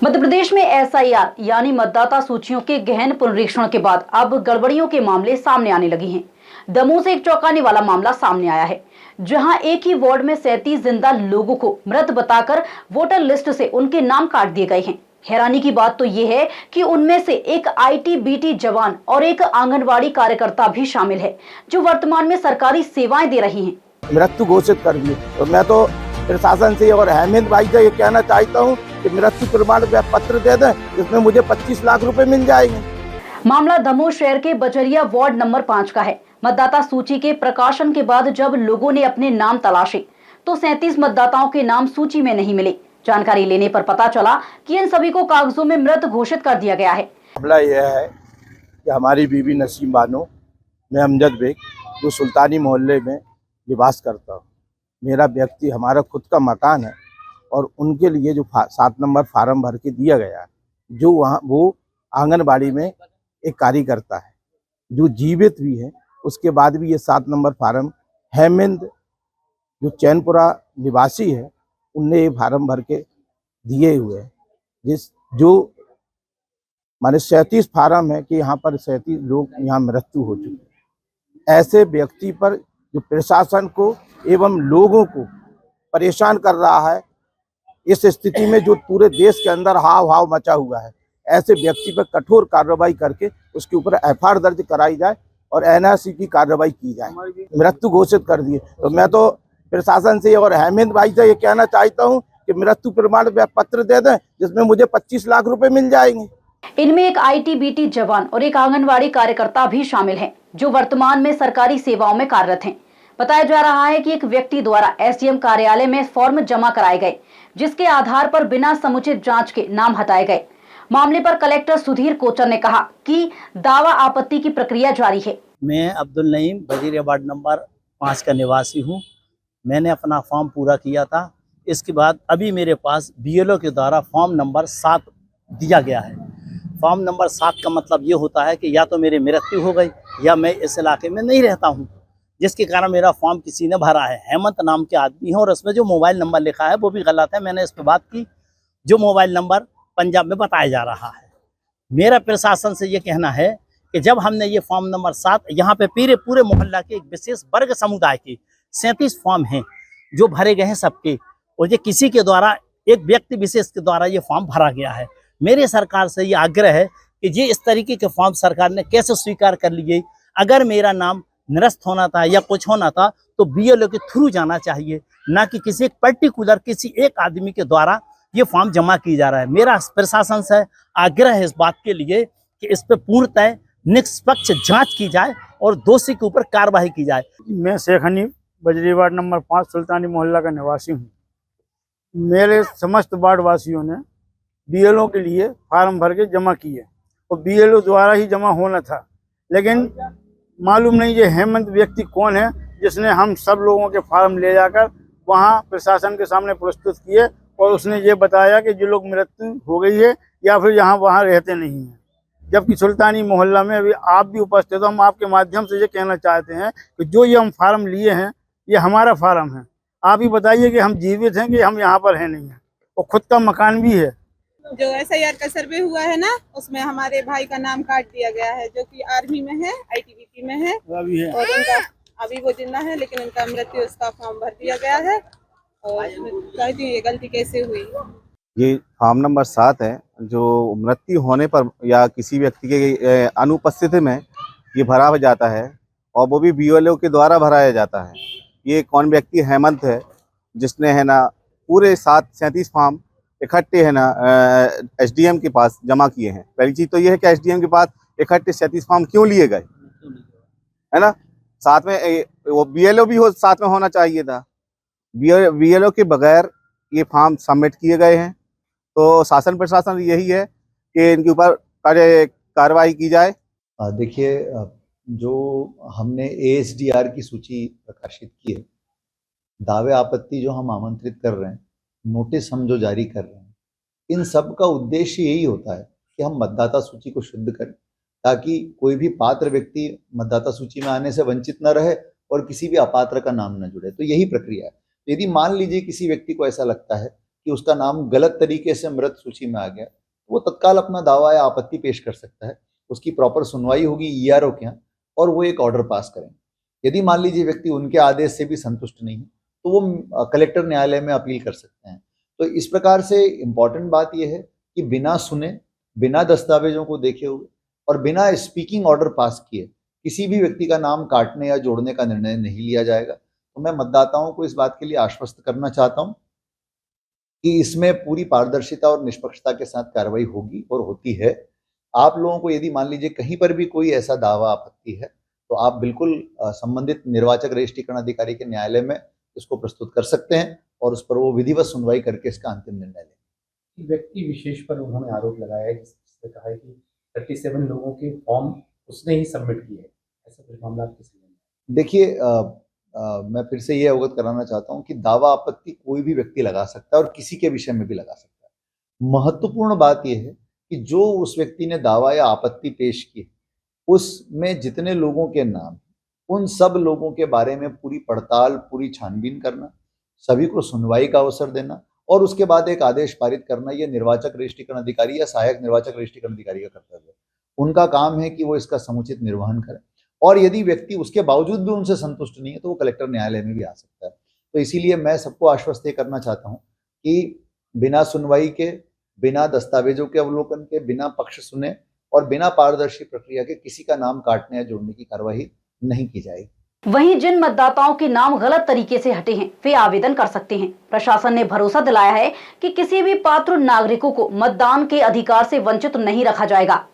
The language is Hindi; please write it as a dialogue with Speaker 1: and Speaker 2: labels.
Speaker 1: मध्य प्रदेश में एसआईआर यानी मतदाता सूचियों के गहन पुनरीक्षण के बाद अब गड़बड़ियों के मामले सामने आने लगे हैं। दमोह से एक चौंकाने वाला मामला सामने आया है, जहां एक ही वार्ड में 37 जिंदा लोगों को मृत बताकर वोटर लिस्ट से उनके नाम काट दिए गए हैं। हैरानी की बात तो ये है कि उनमें से एक आईटीबीटी जवान और एक आंगनवाड़ी कार्यकर्ता भी शामिल है, जो वर्तमान में सरकारी सेवाएं दे रही हैं।
Speaker 2: मृत्यु घोषित कर दी। तो मैं तो प्रशासन से और अहमद भाई से ये कहना चाहता हूँ कि मृत्यु प्रमाण पत्र दे दें, जिसमें मुझे 25 लाख रुपए मिल जाएंगे।
Speaker 1: मामला दमोह शहर के बजरिया वार्ड नंबर 5 का है। मतदाता सूची के प्रकाशन के बाद जब लोगों ने अपने नाम तलाशे तो 37 मतदाताओं के नाम सूची में नहीं मिले। जानकारी लेने पर पता चला कि इन सभी को कागजों में मृत घोषित कर दिया गया है।
Speaker 2: मामला यह है कि हमारी बीबी नसीम बानो, मैं अमजद बेग, जो सुल्तानी मोहल्ले में निवास करता हूँ। मेरा व्यक्ति हमारा खुद का मकान है और उनके लिए जो 7 नंबर फार्म भर के दिया गया है, जो वहाँ वो आंगनबाड़ी में एक कार्यकर्ता है जो जीवित भी है, उसके बाद भी ये 7 नंबर फार्म हेमंत जो चैनपुरा निवासी है, उनने ये फार्म भर के दिए हुए हैं। जो माने 37 फार्म है कि यहाँ पर 37 लोग यहाँ मृत्यु हो चुके हैं। ऐसे व्यक्ति पर जो प्रशासन को एवं लोगों को परेशान कर रहा है, इस स्थिति में जो पूरे देश के अंदर हाव भाव मचा हुआ है, ऐसे व्यक्ति पर कठोर कार्रवाई करके उसके ऊपर एफआईआर दर्ज कराई जाए और एनआरसी की कार्रवाई की जाए। मृत्यु घोषित कर दिए। तो मैं तो प्रशासन से और अहमद भाई से ये कहना चाहता हूँ कि मृत्यु प्रमाण पत्र दे दें, जिसमें मुझे 25 लाख रुपए मिल जाएंगे।
Speaker 1: इनमें एक आईटीबीटी जवान और एक आंगनवाड़ी कार्यकर्ता भी शामिल हैं, जो वर्तमान में सरकारी सेवाओं में कार्यरत हैं। बताया जा रहा है कि एक व्यक्ति द्वारा एसडीएम कार्यालय में फॉर्म जमा कराए गए, जिसके आधार पर बिना समुचित जांच के नाम हटाए गए। मामले पर कलेक्टर सुधीर कोचर ने कहा कि दावा आपत्ति की प्रक्रिया जारी है।
Speaker 3: मैं अब्दुल नईम बजीरिया वार्ड नंबर 5 का निवासी हूं। मैंने अपना फॉर्म पूरा किया था। इसके बाद अभी मेरे पास बीएलओ के द्वारा फॉर्म नंबर 7 दिया गया है। फॉर्म नंबर 7 का मतलब ये होता है कि या तो मेरी मृत्यु हो गई या मैं इस इलाके में नहीं रहता हूँ, जिसके कारण मेरा फॉर्म किसी ने भरा है। हेमंत नाम के आदमी है और उसमें जो मोबाइल नंबर लिखा है वो भी गलत है। मैंने इस पर बात की, जो मोबाइल नंबर पंजाब में बताया जा रहा है। मेरा प्रशासन से ये कहना है कि जब हमने ये फॉर्म नंबर 7 यहाँ पे पूरे मोहल्ला के एक विशेष वर्ग समुदाय के 37 फॉर्म हैं जो भरे गए हैं सबके, और ये किसी के द्वारा एक व्यक्ति विशेष के द्वारा ये फॉर्म भरा गया है। मेरे सरकार से ये आग्रह है कि ये इस तरीके के फॉर्म सरकार ने कैसे स्वीकार कर लिए। अगर मेरा नाम निरस्त होना था या कुछ होना था तो बीएलओ के थ्रू जाना चाहिए, ना कि किसी एक पर्टिकुलर किसी एक आदमी के द्वारा ये फॉर्म जमा की जा रहा है। मेरा प्रशासन से आग्रह है इस बात के लिए कि इस पर पूर्णतः निष्पक्ष जांच की जाए और दोषी के ऊपर कार्रवाई की जाए।
Speaker 4: मैं शेख हनीफ बजरी वार्ड नंबर 5 सुल्तानी मोहल्ला का निवासी हूँ। मेरे समस्त वार्ड वासियों ने बीएलओ के लिए फार्म भर के जमा किए और बीएलओ द्वारा ही जमा होना था, लेकिन मालूम नहीं ये हेमंत व्यक्ति कौन है जिसने हम सब लोगों के फार्म ले जाकर वहाँ प्रशासन के सामने प्रस्तुत किए और उसने ये बताया कि जो लोग मृत्यु हो गई है या फिर यहाँ वहाँ रहते नहीं हैं। जबकि सुल्तानी मोहल्ला में अभी आप भी उपस्थित हो, हम आपके माध्यम से ये कहना चाहते हैं कि जो ये हम फार्म लिए हैं ये हमारा फार्म है। आप ही बताइए कि हम जीवित हैं कि हम यहाँ पर हैं नहीं हैं, और खुद का मकान भी है।
Speaker 5: जो एसआईआर का सर्वे हुआ है ना, उसमें हमारे भाई का नाम काट दिया गया है, जो कि आर्मी में है, आईटीबीपी में है और उनका अभी वो जिंदा है, लेकिन उनका मृत्यु उसका फॉर्म भर दिया गया है। और कहती हूँ ये गलती कैसे हुई।
Speaker 6: ये फॉर्म नंबर 7 है, जो मृत्यु होने पर या किसी व्यक्ति के अनुपस्थिति में ये भरा जाता है और वो भी बीएलओ के द्वारा भराया जाता है। ये कौन व्यक्ति हेमंत है, जिसने है ना पूरे 37 फॉर्म इकट्ठे है ना एसडीएम के पास जमा किए हैं। पहली चीज तो ये है कि एसडीएम के पास इकट्ठे 37 फॉर्म क्यों लिए गए, है ना। साथ में वो बीएलओ भी साथ में होना चाहिए था। बीएलओ के बगैर ये फॉर्म सबमिट किए गए हैं। तो शासन प्रशासन यही है कि इनके ऊपर कार्रवाई की जाए।
Speaker 7: देखिए, जो हमने एएसडीआर की सूची प्रकाशित की है, दावे आपत्ति जो हम आमंत्रित कर रहे हैं, नोटिस हम जो जारी कर रहे हैं, इन सब का उद्देश्य यही होता है कि हम मतदाता सूची को शुद्ध करें, ताकि कोई भी पात्र व्यक्ति मतदाता सूची में आने से वंचित न रहे और किसी भी अपात्र का नाम न जुड़े। तो यही प्रक्रिया है। यदि मान लीजिए किसी व्यक्ति को ऐसा लगता है कि उसका नाम गलत तरीके से मृत सूची में आ गया, वो तत्काल अपना दावा या आपत्ति पेश कर सकता है। उसकी प्रॉपर सुनवाई होगी ईआरओ के यहाँ और वो एक ऑर्डर पास करेंगे। यदि मान लीजिए व्यक्ति उनके आदेश से भी संतुष्ट नहीं है तो वो कलेक्टर न्यायालय में अपील कर सकते हैं। तो इस प्रकार से इम्पॉर्टेंट बात यह है कि बिना सुने, बिना दस्तावेजों को देखे हुए और बिना स्पीकिंग ऑर्डर पास किए किसी भी व्यक्ति का नाम काटने या जोड़ने का निर्णय नहीं लिया जाएगा। तो मैं मतदाताओं को इस बात के लिए आश्वस्त करना चाहता हूं कि इसमें पूरी पारदर्शिता और निष्पक्षता के साथ कार्रवाई होगी और होती है। आप लोगों को यदि मान लीजिए कहीं पर भी कोई ऐसा दावा आपत्ति है तो आप बिल्कुल संबंधित निर्वाचक रजिस्ट्रीकरण अधिकारी के न्यायालय में इसको प्रस्तुत कर सकते हैं और उस पर वो विधिवत सुनवाई करके इसका अंतिम निर्णय लेंगे।
Speaker 8: व्यक्ति विशेष पर उन्होंने आरोप लगाया है जिसने कहा है कि 37 लोगों के फॉर्म उसने ही सबमिट किए हैं, ऐसा कुछ मामला आपके सामने?
Speaker 7: देखिए मैं फिर से ये अवगत कराना चाहता हूं कि दावा आपत्ति कोई भी व्यक्ति लगा सकता है और किसी के विषय में भी लगा सकता है। महत्वपूर्ण बात यह है कि जो उस व्यक्ति ने दावा या आपत्ति पेश की उसमें जितने लोगों के नाम, उन सब लोगों के बारे में पूरी पड़ताल, पूरी छानबीन करना, सभी को सुनवाई का अवसर देना और उसके बाद एक आदेश पारित करना, यह निर्वाचक रजिस्ट्रीकरण अधिकारी या सहायक निर्वाचक रजिस्ट्रीकरण अधिकारी का कर्तव्य है। उनका काम है कि वो इसका समुचित निर्वहन करें और यदि व्यक्ति उसके बावजूद भी उनसे संतुष्ट नहीं है तो वो कलेक्टर न्यायालय में भी आ सकता है। तो इसीलिए मैं सबको आश्वस्त करना चाहता हूँ कि बिना सुनवाई के, बिना दस्तावेजों के अवलोकन के, बिना पक्ष सुने और बिना पारदर्शी प्रक्रिया के किसी का नाम काटने या जोड़ने की कार्रवाई नहीं की जाएगी।
Speaker 1: वहीं जिन मतदाताओं के नाम गलत तरीके से हटे हैं वे आवेदन कर सकते हैं। प्रशासन ने भरोसा दिलाया है कि किसी भी पात्र नागरिकों को मतदान के अधिकार से वंचित नहीं रखा जाएगा।